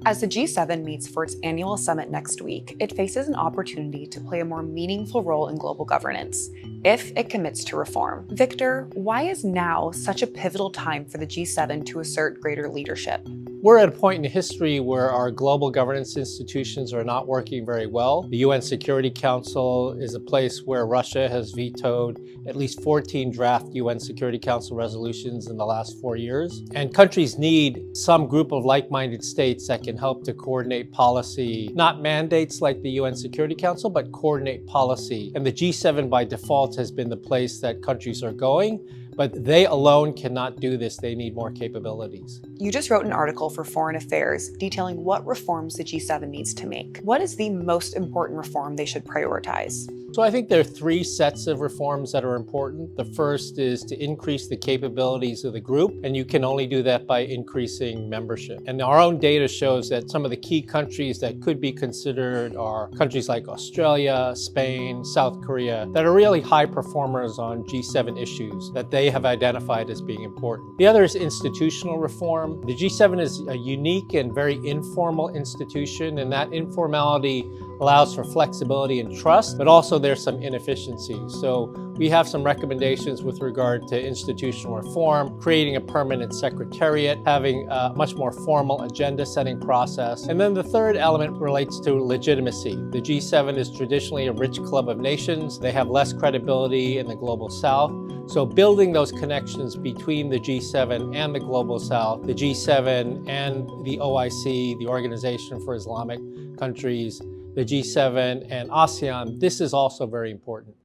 As the G7 meets for its annual summit next week, it faces an opportunity to play a more meaningful role in global governance, if it commits to reform. Victor, why is now such a pivotal time for the G7 to assert greater leadership? We're at a point in history where our global governance institutions are not working very well. The UN Security Council is a place where Russia has vetoed at least 14 draft UN Security Council resolutions in the last 4 years. And countries need some group of like-minded states that can help to coordinate policy, not mandates like the UN Security Council, but coordinate policy. And the G7 by default has been the place that countries are going. But they alone cannot do this. They need more capabilities. You just wrote an article for Foreign Affairs detailing what reforms the G7 needs to make. What is the most important reform they should prioritize? So I think there are 3 sets of reforms that are important. The first is to increase the capabilities of the group, and you can only do that by increasing membership. And our own data shows that some of the key countries that could be considered are countries like Australia, Spain, South Korea, that are really high performers on G7 issues that they have identified as being important. The other is institutional reform. The G7 is a unique and very informal institution, and that informality allows for flexibility and trust, but also there's some inefficiencies. So we have some recommendations with regard to institutional reform, creating a permanent secretariat, having a much more formal agenda setting process. And then the third element relates to legitimacy. The G7 is traditionally a rich club of nations. They have less credibility in the global south. So building those connections between the G7 and the global south, the G7 and the OIC, the Organization for Islamic Countries, the G7 and ASEAN, this is also very important.